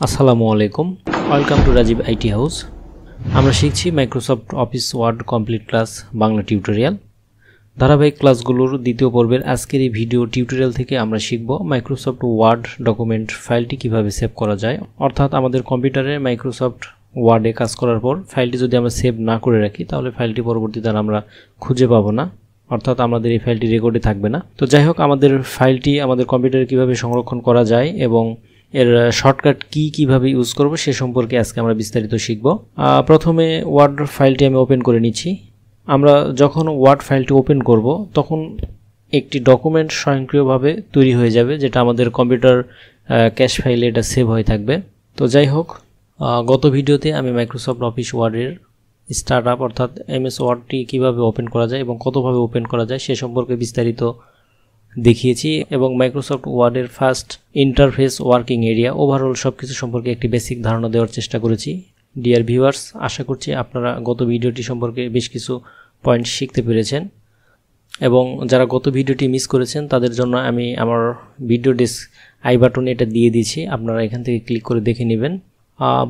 আসসালামু আলাইকুম, welcome to Rajib IT house. আমরা শিখছি Microsoft Office Word complete class Bangla tutorial. ধারাবাহিক ক্লাসগুলোর দ্বিতীয় পর্বের আজকের এই ভিডিও টিউটোরিয়াল থেকে আমরা শিখব মাইক্রোসফট ওয়ার্ড ডকুমেন্ট ফাইলটি কিভাবে সেভ করা যায়। অর্থাৎ আমাদের কম্পিউটারে মাইক্রোসফট ওয়ার্ডে কাজ করার পর ফাইলটি যদি আমরা সেভ না করে রাখি তাহলে ফাইলটি পরবর্তীতে আমরা খুঁজে পাবো না, অর্থাৎ আমাদের এই ফাইলটি রেকর্ডে থাকবে না। তো যাই হোক, আমাদের ফাইলটি আমাদের কম্পিউটারে কিভাবে সংরক্ষণ করা যায় এবং এর শর্টকাট কিভাবে ইউজ করব সে সম্পর্কে আজকে আমরা বিস্তারিত শিখব। প্রথমে ওয়ার্ড ফাইলটি আমি ওপেন করে নিচ্ছি। আমরা যখন ওয়ার্ড ফাইলটি ওপেন করব তখন একটি ডকুমেন্ট স্বয়ংক্রিয়ভাবে তৈরি হয়ে যাবে, যেটা আমাদের কম্পিউটার ক্যাশ ফাইলে এটা সেভ হয়ে থাকবে। তো যাই হোক, গত ভিডিওতে আমি মাইক্রোসফট অফিস ওয়ার্ডের স্টার্টআপ অর্থাৎ এমএস ওয়ার্ডটি কীভাবে ওপেন করা যায় এবং কতভাবে ওপেন করা যায় সে সম্পর্কে বিস্তারিত দেখিয়েছি এবং মাইক্রোসফট ওয়ার্ডের first interface, working area, overall সব কিছু সম্পর্কে একটি বেসিক ধারণা দেওয়ার চেষ্টা করেছি। ডিয়ার ভিউয়ার্স, আশা করছি আপনারা গত ভিডিওটি সম্পর্কে বেশ কিছু পয়েন্ট শিখতে পেরেছেন এবং যারা গত ভিডিওটি মিস করেছেন তাদের জন্য আমি আমার ভিডিও ডেস্ক আই বাটনে এটা দিয়ে দিয়েছি, আপনারা এখান থেকে ক্লিক করে দেখে নেবেন।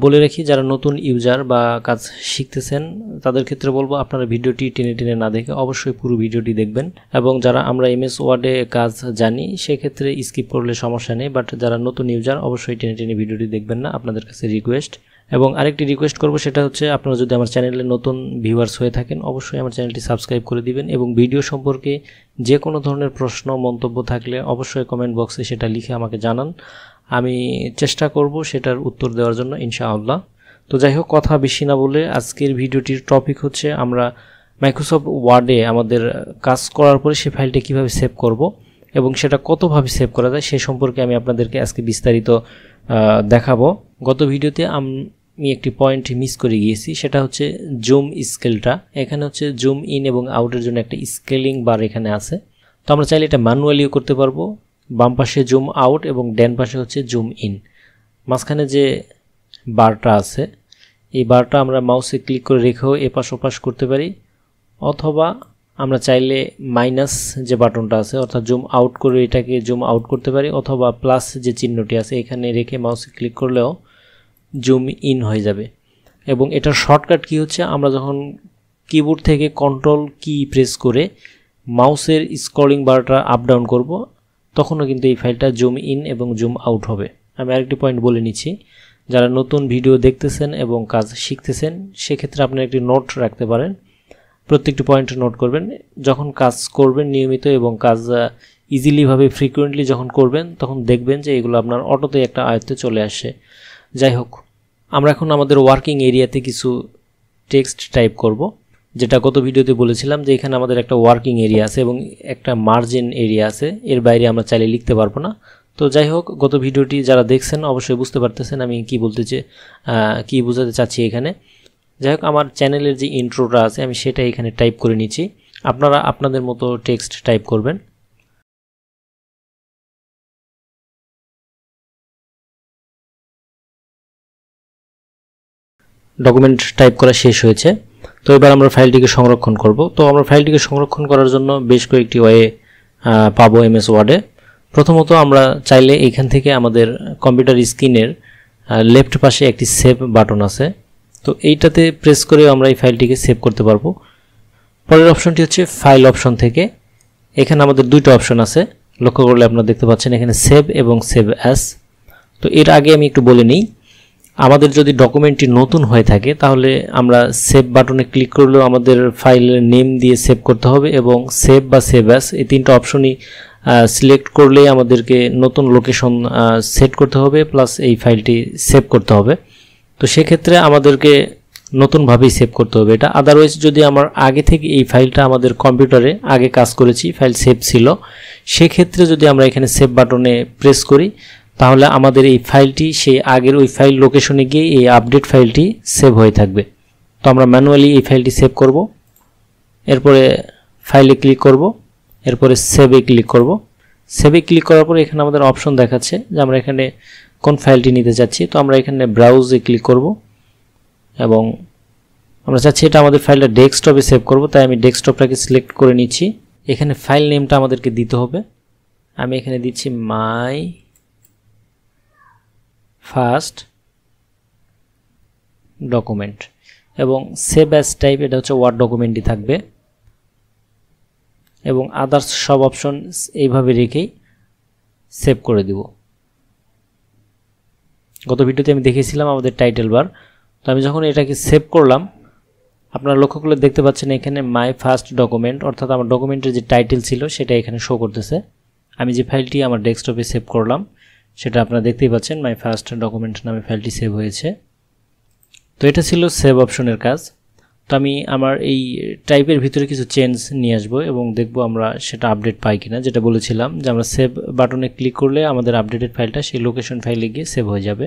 বলে রাখি, যারা নতুন ইউজার বা কাজ শিখতেছেন তাদের ক্ষেত্রে বলবো আপনারা ভিডিওটি টেনে না দেখে অবশ্যই পুরো ভিডিওটি দেখবেন, এবং যারা আমরা এমএস ওয়ার্ডে কাজ জানি সেক্ষেত্রে স্কিপ করলে সমস্যা নেই, বাট যারা নতুন ইউজার অবশ্যই টেনে ভিডিওটি দেখবেন না, আপনাদের কাছে রিকোয়েস্ট। এবং আরেকটি রিকোয়েস্ট করব, সেটা হচ্ছে আপনারা যদি আমার চ্যানেলে নতুন ভিউয়ার্স হয়ে থাকেন অবশ্যই আমার চ্যানেলটি সাবস্ক্রাইব করে দিবেন এবং ভিডিও সম্পর্কে যে কোনো ধরনের প্রশ্ন মন্তব্য থাকলে অবশ্যই কমেন্ট বক্সে সেটা লিখে আমাকে জানান, আমি চেষ্টা করব সেটার উত্তর দেওয়ার জন্য ইনশাআল্লাহ। তো যাই হোক, কথা বেশি না বলে আজকের ভিডিওটির টপিক হচ্ছে আমরা মাইক্রোসফট ওয়ার্ডে আমাদের কাজ করার পরে সেই ফাইলটা কীভাবে সেভ করব এবং সেটা কতভাবে সেভ করা যায় সে সম্পর্কে আমি আপনাদেরকে আজকে বিস্তারিত দেখাবো। গত ভিডিওতে আমি একটি পয়েন্ট মিস করে গিয়েছি, সেটা হচ্ছে জুম স্কেলটা। এখানে হচ্ছে জুম ইন এবং আউটের জন্য একটা স্কেলিং বার এখানে আছে। তো আমরা চাইলে এটা ম্যানুয়ালিও করতে পারবো। বাম পাশে জুম আউট এবং ডান পাশে হচ্ছে জুম ইন। মাঝখানে যে বারটা আছে এই বারটা আমরা মাউসে ক্লিক করে রেখেও এপাশ ওপাশ করতে পারি, অথবা আমরা চাইলে মাইনাস যে বাটনটা আছে অর্থাৎ জুম আউট করে এটাকে জুম আউট করতে পারি, অথবা প্লাস যে চিহ্নটি আছে এখানে রেখে মাউসে ক্লিক করলেও জুম ইন হয়ে যাবে। এবং এটার শর্টকাট কি হচ্ছে, আমরা যখন কিবোর্ড থেকে কন্ট্রোল কি প্রেস করে মাউসের স্ক্রলিং বারটা আপ ডাউন করব তখনও কিন্তু এই ফাইলটা জুম ইন এবং জুম আউট হবে। আমি আরেকটি পয়েন্ট বলে নিচ্ছি, যারা নতুন ভিডিও দেখতেছেন এবং কাজ শিখতেছেন সেক্ষেত্রে আপনারা একটি নোট রাখতে পারেন, প্রত্যেকটি পয়েন্ট নোট করবেন। যখন কাজ করবেন নিয়মিত এবং কাজ ইজিলিভাবে ফ্রিকুয়েন্টলি যখন করবেন তখন দেখবেন যে এগুলো আপনার অটোতে একটা আয়ত্তে চলে আসে। যাই হোক, আমরা এখন আমাদের ওয়ার্কিং এরিয়াতে কিছু টেক্সট টাইপ করব, যেটা গত ভিডিওতে বলেছিলাম যে এখানে আমাদের একটা ওয়ার্কিং এরিয়া আছে এবং একটা মার্জিন এরিয়া আছে, এর বাইরে আমরা চাইলে লিখতে পারবো না। তো যাই হোক, গত ভিডিওটি যারা দেখছেন অবশ্যই বুঝতে পারতেছেন আমি কি বোঝাতে চাচ্ছি এখানে। যাই হোক, আমার চ্যানেলের যে ইন্ট্রোটা আছে আমি সেটা এখানে টাইপ করে নিচ্ছি, আপনারা আপনাদের মতো টেক্সট টাইপ করবেন। ডকুমেন্ট টাইপ করা শেষ হয়েছে। তো এবার আমরা ফাইলটিকে সংরক্ষণ করব। তো আমরা ফাইলটিকে সংরক্ষণ করার জন্য বেশ কয়েকটি ওয়ে পাবো এমএস ওয়ার্ডে। প্রথমত আমরা চাইলে এখান থেকে আমাদের কম্পিউটার স্ক্রিনের লেফট পাশে একটি সেভ বাটন আছে, তো এইটাতে প্রেস করে আমরা এই ফাইলটিকে সেভ করতে পারবো। পরের অপশনটি হচ্ছে ফাইল অপশন থেকে। এখানে আমাদের দুইটা অপশন আছে, লক্ষ্য করলে আপনারা দেখতে পাচ্ছেন এখানে সেভ এবং সেভ অ্যাজ। তো এর আগে আমি একটু বলে নিই, আমাদের যদি ডকুমেন্টটি নতুন হয়ে থাকে তাহলে আমরা সেভ বাটনে ক্লিক করলেও আমাদের ফাইলের নেম দিয়ে সেভ করতে হবে এবং সেভ বা সেভ অ্যাজ এই তিনটা অপশনই সিলেক্ট করলেই আমাদেরকে নতুন লোকেশন সেট করতে হবে, প্লাস এই ফাইলটি সেভ করতে হবে। তো সেক্ষেত্রে আমাদেরকে নতুনভাবেই সেভ করতে হবে এটা। আদারওয়াইজ যদি আমার আগে থেকে এই ফাইলটা আমাদের কম্পিউটারে আগে কাজ করেছি, ফাইল সেভ ছিল, সেক্ষেত্রে যদি আমরা এখানে সেভ বাটনে প্রেস করি তাহলে আমাদের এই ফাইলটি সেই আগের ওই ফাইল লোকেশনে গিয়ে এই আপডেট ফাইলটি সেভ হয়ে থাকবে। তো আমরা ম্যানুয়ালি এই ফাইলটি সেভ করব, এরপরে ফাইলে ক্লিক করব, এরপরে সেভে ক্লিক করব। সেভে ক্লিক করার পরে এখানে আমাদের অপশন দেখাচ্ছে যে আমরা এখানে কোন ফাইলটি নিতে চাচ্ছি। তো আমরা এখানে ব্রাউজে ক্লিক করব এবং আমরা চাচ্ছি এটা আমাদের ফাইলটা ডেস্কটপে সেভ করব, তাই আমি ডেস্কটপটাকে সিলেক্ট করে নিচ্ছি। এখানে ফাইল নেমটা আমাদেরকে দিতে হবে, আমি এখানে দিচ্ছি মাই ফার্স্ট ডকুমেন্ট এবং সেভ অ্যাজ টাইপ এটা হচ্ছে ওয়ার্ড ডকুমেন্টই থাকবে এবং আদার্স সব অপশন এইভাবে রেখেই সেভ করে দিব। গত ভিডিওতে আমি দেখিয়েছিলাম আমাদের টাইটেল বার। তো আমি যখন এটাকে সেভ করলাম আপনারা লক্ষ্য করলে দেখতে পাচ্ছেন এখানে মাই ফার্স্ট ডকুমেন্ট অর্থাৎ আমার ডকুমেন্টের যে টাইটেল ছিল সেটা এখানে শো করতেছে। আমি যে ফাইলটি আমার ডেস্কটপে সেভ করলাম সেটা আপনারা দেখতেই পাচ্ছেন মাই ফার্স্ট ডকুমেন্ট নামে ফাইলটি সেভ হয়েছে। তো এটা ছিল সেভ অপশনের কাজ। তো আমি আমার এই টাইপের ভিতরে কিছু চেঞ্জ নিয়ে আসবো এবং দেখব আমরা সেটা আপডেট পাই কিনা। যেটা বলেছিলাম যে আমরা সেভ বাটনে ক্লিক করলে আমাদের আপডেটেড ফাইলটা সেই লোকেশন ফাইলে গিয়ে সেভ হয়ে যাবে।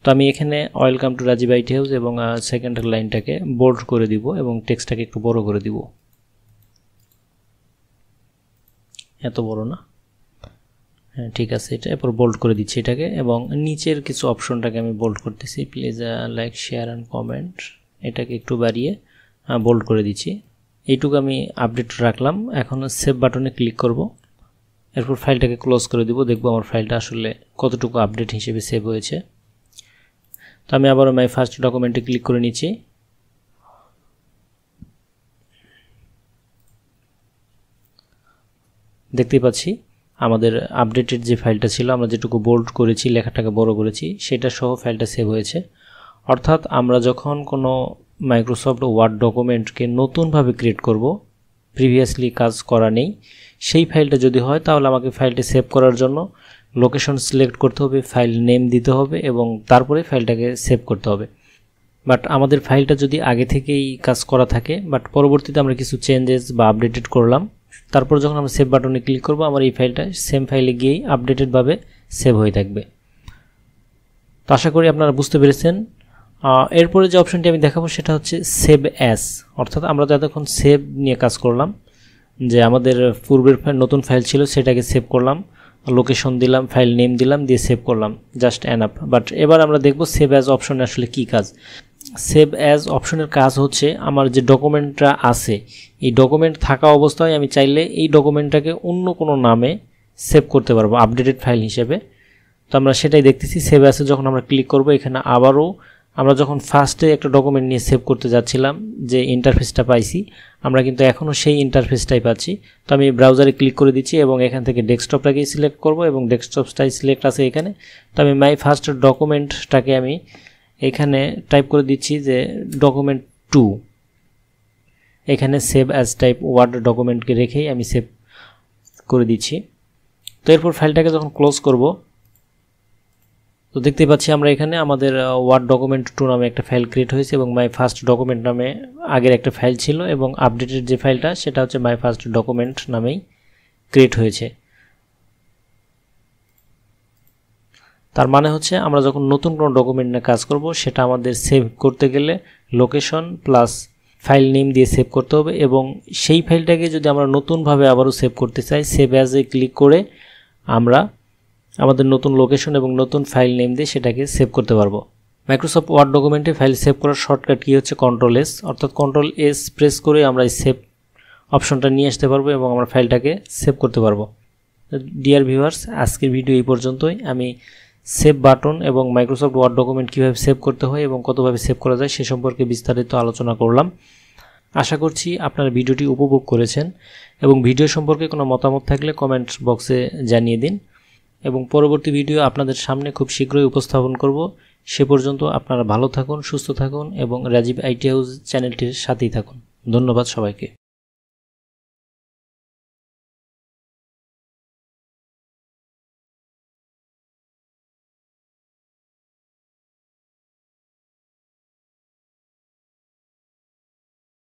তো আমি এখানে welcome to Rajib IT house এবং সেকেন্ড লাইনটাকে বোল্ড করে দিব এবং টেক্সটটাকে একটু বড় করে দিব, এত বড় না, হ্যাঁ ঠিক আছে। এটা এরপর বোল্ড করে দিচ্ছি এটাকে এবং নিচের কিছু অপশনটাকে আমি বোল্ড করতেছি। Please like share and comment, এটাকে একটু বাড়িয়ে বোল্ড করে দিচ্ছি। এইটুকু আমি আপডেট রাখলাম। এখন সেভ বাটনে ক্লিক করব, এরপর ফাইলটাকে ক্লোজ করে দিব। দেখব আমার ফাইলটা আসলে কতটুকু আপডেট হিসেবে সেভ হয়েছে। তো আমি আবার মাই ফার্স্ট ডকুমেন্টে ক্লিক করে নিচ্ছি। দেখতেই পাচ্ছি আমাদের আপডেটেড যে ফাইলটা ছিল, আমরা যেটুকু বোল্ড করেছি, লেখাটাকে বড় করেছি, সেটা সহ ফাইলটা সেভ হয়েছে। অর্থাৎ আমরা যখন কোনো মাইক্রোসফট ওয়ার্ড ডকুমেন্টকে নতুনভাবে ক্রিয়েট করব, প্রিভিয়াসলি কাজ করা নেই, সেই ফাইলটা যদি হয় তাহলে আমাকে ফাইলটি সেভ করার জন্য লোকেশন সিলেক্ট করতে হবে, ফাইল নেম দিতে হবে এবং তারপরে ফাইলটাকে সেভ করতে হবে। বাট আমাদের ফাইলটা যদি আগে থেকেই কাজ করা থাকে, বাট পরবর্তীতে আমরা কিছু চেঞ্জেস বা আপডেটেড করলাম, তারপর যখন আমরা সেভ বাটনে ক্লিক করব আমার এই ফাইলটা সেম ফাইলে গিয়েই আপডেটেডভাবে সেভ হয়ে থাকবে। তো আশা করি আপনারা বুঝতে পেরেছেন। এরপরে যে অপশনটি আমি দেখাবো সেটা হচ্ছে সেভ অ্যাজ, অর্থাৎ আমরা যতক্ষণ সেভ নিয়ে কাজ করলাম, যে আমাদের পূর্বের নতুন ফাইল ছিল সেটাকে সেভ করলাম, লোকেশন দিলাম, ফাইল নেম দিলাম, দিয়ে সেভ করলাম, জাস্ট এনাফ। বাট এবার আমরা দেখব সেভ অ্যাজ অপশনে আসলে কি কাজ। সেভ অ্যাজ অপশনের কাজ হচ্ছে আমার যে ডকুমেন্টটা আছে এই ডকুমেন্ট থাকা অবস্থায় আমি চাইলে এই ডকুমেন্টটাকে অন্য কোনো নামে সেভ করতে পারবো আপডেটেড ফাইল হিসেবে। তো আমরা সেটাই দেখতেছি। সেভ অ্যাসে যখন আমরা ক্লিক করব, এখানে আবারও আমরা যখন ফার্স্টে একটা ডকুমেন্ট নিয়ে সেভ করতে যাচ্ছিলাম যে ইন্টারফেসটা পাইছি, আমরা কিন্তু এখনও সেই ইন্টারফেসটাই পাচ্ছি। তো আমি ব্রাউজারে ক্লিক করে দিচ্ছি এবং এখান থেকে ডেস্কটপটাকেই সিলেক্ট করব এবং ডেস্কটপটাই সিলেক্ট আছে এখানে। তো আমি মাই ফার্স্ট ডকুমেন্টটাকে আমি এখানে টাইপ করে দিচ্ছি যে ডকুমেন্ট 2, এখানে সেভ অ্যাজ টাইপ ওয়ার্ড ডকুমেন্টকে রেখেই আমি সেভ করে দিচ্ছি। তো এরপর ফাইলটাকে যখন ক্লোজ করব, তো দেখতে পাচ্ছি আমরা এখানে আমাদের ওয়ার্ড ডকুমেন্ট 2 নামে একটা ফাইল ক্রিয়েট হয়েছে এবং মাই ফার্স্ট ডকুমেন্ট নামে আগের একটা ফাইল ছিল এবং আপডেটেড যে ফাইলটা সেটা হচ্ছে মাই ফার্স্ট ডকুমেন্ট নামেই ক্রিয়েট হয়েছে। তার মানে হচ্ছে আমরা যখন নতুন কোনো ডকুমেন্ট নিয়ে কাজ করব সেটা আমাদের সেভ করতে গেলে লোকেশন প্লাস ফাইল নেম দিয়ে সেভ করতে হবে এবং সেই ফাইলটাকে যদি আমরা নতুনভাবে আবারও সেভ করতে চাই, সেভ অ্যাজে ক্লিক করে আমরা আমাদের নতুন লোকেশন এবং নতুন ফাইল নেম দিয়ে সেটাকে সেভ করতে পারবো। মাইক্রোসফট ওয়ার্ড ডকুমেন্টে ফাইল সেভ করার শর্টকাট কি হচ্ছে কন্ট্রোল এস, অর্থাৎ কন্ট্রোল এস প্রেস করে আমরা এই সেভ অপশনটা নিয়ে আসতে পারবো এবং আমরা ফাইলটাকে সেভ করতে পারবো। ডিয়ার ভিউয়ার্স, আজকের ভিডিও এই পর্যন্তই। আমি সেভ বাটন এবং মাইক্রোসফট ওয়ার্ড ডকুমেন্ট কীভাবে সেভ করতে হয় এবং কতভাবে সেভ করা যায় সে সম্পর্কে বিস্তারিত আলোচনা করলাম। আশা করছি আপনারা ভিডিওটি উপভোগ করেছেন এবং ভিডিও সম্পর্কে কোনো মতামত থাকলে কমেন্ট বক্সে জানিয়ে দিন এবং পরবর্তী ভিডিও আপনাদের সামনে খুব শীঘ্রই উপস্থাপন করব। সে পর্যন্ত আপনারা ভালো থাকুন, সুস্থ থাকুন এবং রাজীব আইটি হাউস চ্যানেলটির সাথেই থাকুন। ধন্যবাদ সবাইকে।